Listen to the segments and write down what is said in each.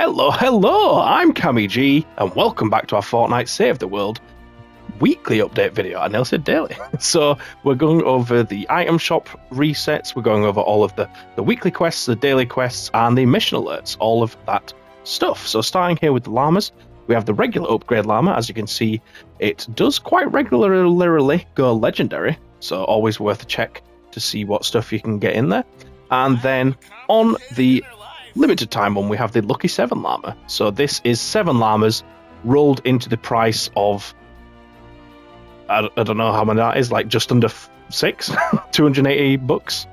Hello, I'm CammyG, and welcome back to our Fortnite Save the World weekly update video. I nearly said daily. So we're going over the item shop resets, we're going over all of the weekly quests, the daily quests, and the mission alerts, all of that stuff. So starting here with the llamas, we have the regular upgrade llama. As you can see, it does quite regularly go legendary, so always worth a check to see what stuff you can get in there. And then on the limited time one, we have the Lucky 7 llama. So this is 7 llamas rolled into the price of, I don't know how many that is, like just under 6, 280 bucks,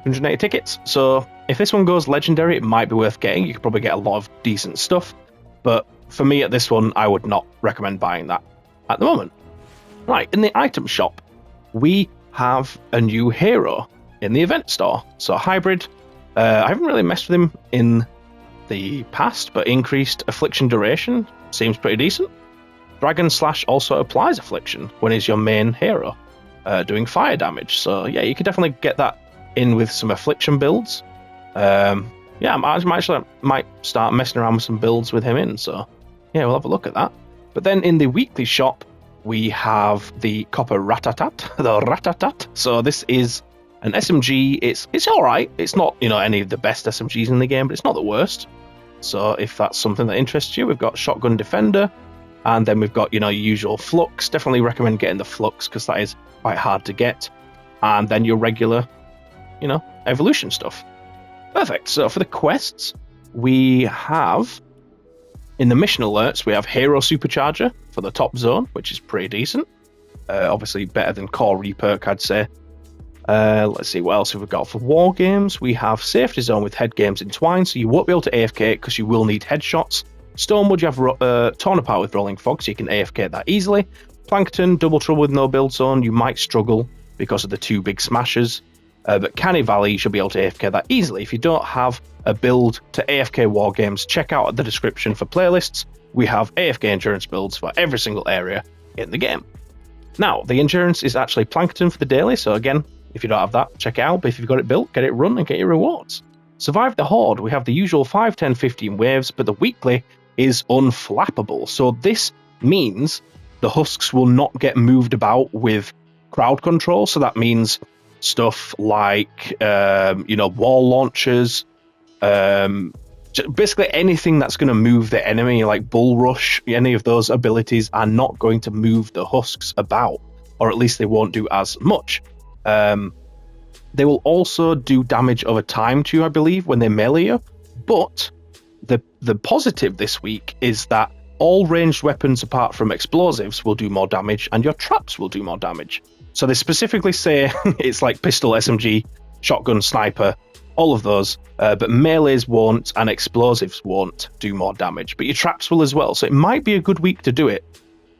280 tickets. So if this one goes legendary, it might be worth getting. You could probably get a lot of decent stuff. But for me at this one, I would not recommend buying that at the moment. Right, in the item shop, we have a new hero in the event store. So Hybrid, I haven't really messed with him in the past, but increased affliction duration seems pretty decent. Dragon Slash also applies affliction when he's your main hero, doing fire damage. So yeah, you could definitely get that in with some affliction builds. Yeah, I might start messing around with some builds with him in. So yeah, we'll have a look at that. But then in the weekly shop, we have the Copper Ratatat. So this is an SMG. It's all right. It's not, any of the best SMGs in the game, but it's not the worst. So if that's something that interests you, we've got Shotgun Defender, and then we've got, your usual Flux. Definitely recommend getting the Flux because that is quite hard to get. And then your regular, evolution stuff. Perfect. So for the quests, we have, in the mission alerts, we have Hero Supercharger for the top zone, which is pretty decent. Obviously better than Core Reperk, I'd say. Let's see what else have we got. For war games, we have Safety Zone with head games entwined, so you won't be able to AFK because you will need headshots. Stonewood, you have Torn Apart with Rolling Fog, so you can AFK that easily. Plankton, Double Trouble with No Build Zone, you might struggle because of the 2 big smashers. But Canny Valley, you should be able to AFK that easily. If you don't have a build to AFK war games, check out the description for playlists. We have AFK endurance builds for every single area in the game. Now, the endurance is actually Plankton for the daily, so again, if you don't have that, check it out. But if you've got it built, get it run and get your rewards. Survive the Horde, we have the usual 5, 10, 15 waves, but the weekly is unflappable. So this means the husks will not get moved about with crowd control. So that means stuff like, wall launchers, basically anything that's going to move the enemy, like Bull Rush, any of those abilities are not going to move the husks about, or at least they won't do as much. They will also do damage over time to you, I believe, when they melee you. But the positive this week is that all ranged weapons apart from explosives will do more damage, and your traps will do more damage. So they specifically say it's like pistol, SMG, shotgun, sniper, all of those, but melees won't and explosives won't do more damage. But your traps will as well. So it might be a good week to do it,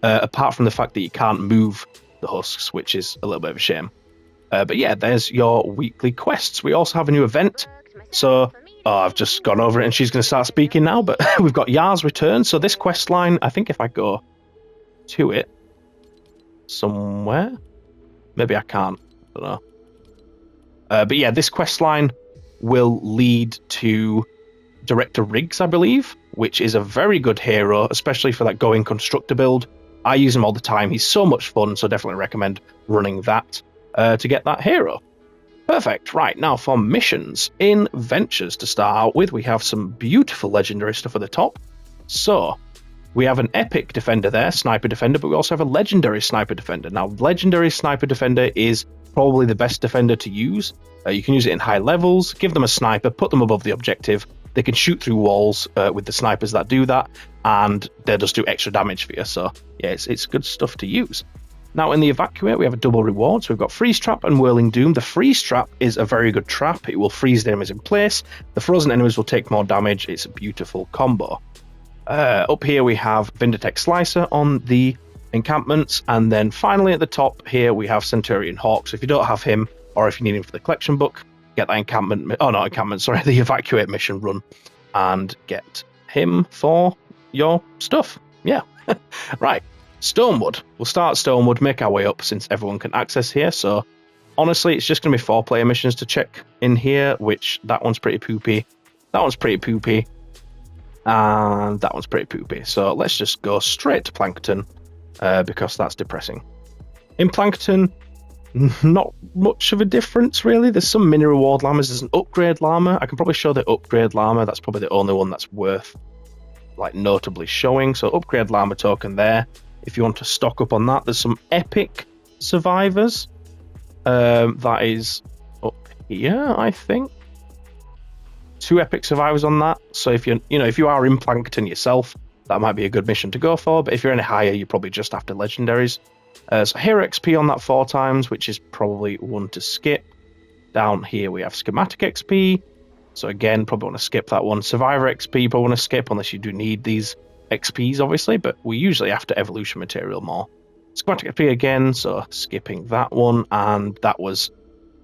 apart from the fact that you can't move the husks, which is a little bit of a shame. But yeah, there's your weekly quests. We also have a new event. So I've just gone over it and she's going to start speaking now. But we've got Yar's Return. So this quest line, I think if I go to it somewhere, maybe I can't. I don't know. But yeah, this quest line will lead to Director Riggs, I believe, which is a very good hero, especially for that going constructor build. I use him all the time. He's so much fun, so definitely recommend running that. To get that hero. Perfect. Right, now for missions. In Ventures, to start out with, we have some beautiful legendary stuff at the top. So, we have an epic defender there, Sniper Defender, but we also have a legendary Sniper Defender. Now, legendary Sniper Defender is probably the best defender to use. You can use it in high levels, give them a sniper, put them above the objective. They can shoot through walls with the snipers that do that, and they'll just do extra damage for you. So, yeah, it's good stuff to use. Now in the Evacuate, we have a double reward. So we've got Freeze Trap and Whirling Doom. The Freeze Trap is a very good trap. It will freeze the enemies in place. The frozen enemies will take more damage. It's a beautiful combo. Up here we have Vindatech Slicer on the encampments. And then finally at the top here we have Centurion Hawk. So if you don't have him, or if you need him for the collection book, get that the Evacuate mission run and get him for your stuff. Yeah. Right. Stonewood. We'll start at Stonewood, make our way up since everyone can access here. So honestly, it's just going to be 4-player missions to check in here, which that one's pretty poopy. That one's pretty poopy. And that one's pretty poopy. So let's just go straight to Plankton, because that's depressing. In Plankton, not much of a difference, really. There's some mini reward llamas. There's an upgrade llama. I can probably show the upgrade llama. That's probably the only one that's worth, like, notably showing. So upgrade llama token there. If you want to stock up on that, there's some epic survivors. That is up here, I think. 2 epic survivors on that. So if if you are in Plankton yourself, that might be a good mission to go for. But if you're any higher, you're probably just after legendaries. So hero XP on that 4 times, which is probably one to skip. Down here we have schematic XP. So again, probably want to skip that one. Survivor XP, probably want to skip unless you do need these XPs, obviously. But we usually after evolution material more. Schematic XP again, so skipping that one. And that was...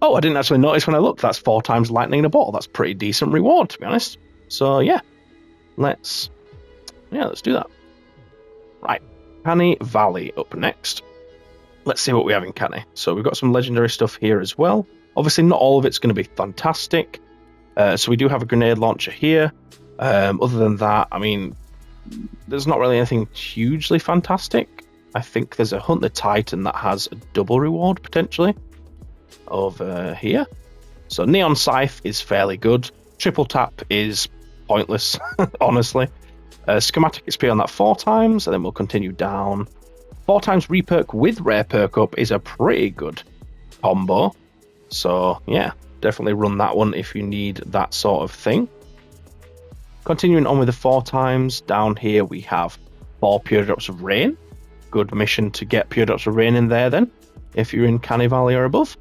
Oh, I didn't actually notice when I looked. That's 4 times lightning in a bottle. That's pretty decent reward, to be honest. So yeah, let's do that. Right, Canny Valley up next. Let's see what we have in Canny. So we've got some legendary stuff here as well. Obviously, not all of it's going to be fantastic. So we do have a grenade launcher here. Other than that, I mean, there's not really anything hugely fantastic. I think there's a Hunt the Titan that has a double reward potentially over here. So Neon Scythe is fairly good. Triple Tap is pointless, honestly. Schematic XP on that 4 times, and then we'll continue down. 4 times reperk with rare perk up is a pretty good combo. So yeah, definitely run that one if you need that sort of thing. Continuing on with the 4 times, down here we have 4 Pure Drops of Rain. Good mission to get Pure Drops of Rain in there then, if you're in Canny Valley or above.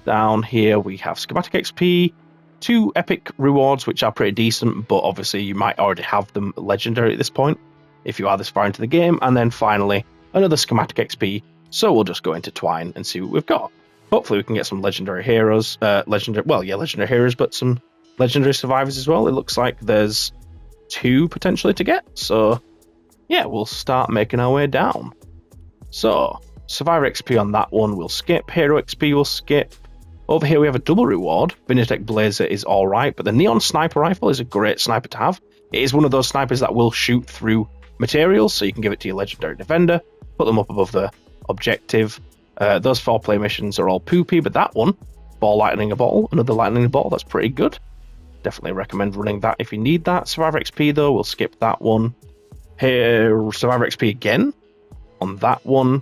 Down here we have Schematic XP, 2 epic rewards which are pretty decent, but obviously you might already have them legendary at this point if you are this far into the game. And then finally another Schematic XP, so we'll just go into Twine and see what we've got. Hopefully we can get some legendary heroes, legendary heroes, but some legendary survivors as well. It looks like there's 2 potentially to get, so yeah, we'll start making our way down. So Survivor XP on that one we'll skip, Hero XP we'll skip. Over here we have a double reward. Vinitech Blazer is alright, but the Neon Sniper Rifle is a great sniper to have. It is one of those snipers that will shoot through materials, so you can give it to your Legendary Defender, put them up above the objective. Those 4 play missions are all poopy, but that one, 4 lightning a bottle, another lightning a bottle, that's pretty good. Definitely recommend running that if you need that. Survivor XP though, we'll skip that one. Here, Survivor XP again on that one.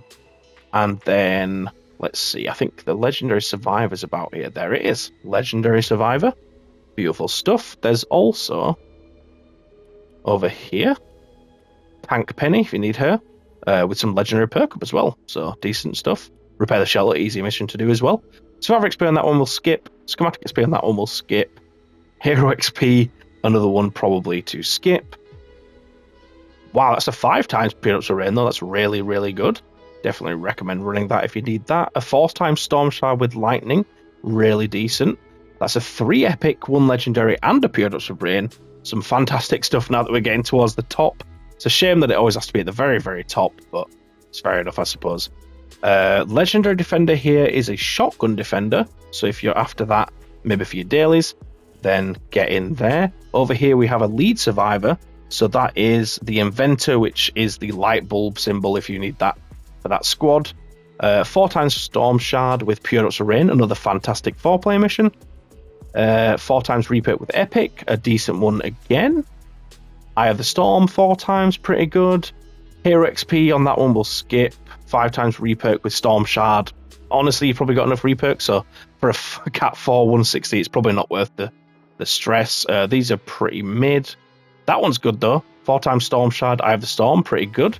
And then... let's see, I think the Legendary Survivor's about here. There it is. Legendary Survivor. Beautiful stuff. There's also, over here, Tank Penny, if you need her, with some Legendary perk up as well. So, decent stuff. Repair the Shelter, easy mission to do as well. Survivor XP on that one will skip. Schematic XP on that one will skip. Hero XP, another one probably to skip. Wow, that's a 5 times Pure Drops of Rain though. That's really, really good. Definitely recommend running that if you need that. A 4 times Storm Shard with Lightning, really decent. That's a 3 epic, 1 legendary, and a Pure Drops of Rain. Some fantastic stuff now that we're getting towards the top. It's a shame that it always has to be at the very, very top, but it's fair enough, I suppose. Legendary Defender here is a Shotgun Defender, so if you're after that, maybe for your dailies, then get in there. Over here we have a Lead Survivor, so that is the Inventor, which is the light bulb symbol if you need that for that squad. 4 times Storm Shard with Pure Drops of Rain, another fantastic 4-player mission. 4 times Reperk with Epic, a decent one again. Eye of the Storm 4 times, pretty good. Hero XP on that one will skip. 5 times Reperk with Storm Shard. Honestly, you've probably got enough Reperk, so for a Cat 4 160, it's probably not worth the stress. These are pretty mid. That one's good though. 4 times Storm Shard, Eye of the Storm, pretty good.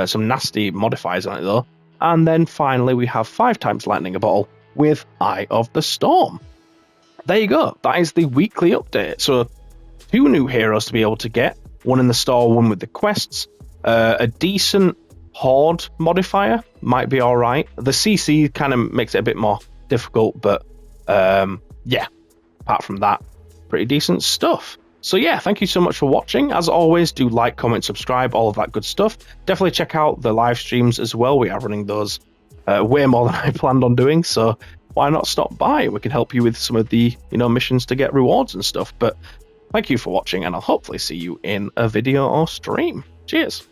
Some nasty modifiers on it though. And then finally we have 5 times Lightning a Bottle with Eye of the Storm. There you go. That is the weekly update. So 2 new heroes to be able to get. 1 in the store, 1 with the quests. A decent Horde modifier might be alright. The CC kind of makes it a bit more difficult, but yeah, apart from that, pretty decent stuff. So yeah, thank you so much for watching. As always, do like, comment, subscribe, all of that good stuff. Definitely check out the live streams as well. We are running those way more than I planned on doing, so why not stop by? We can help you with some of the missions to get rewards and stuff. But Thank you for watching, and I'll hopefully see you in a video or stream. Cheers.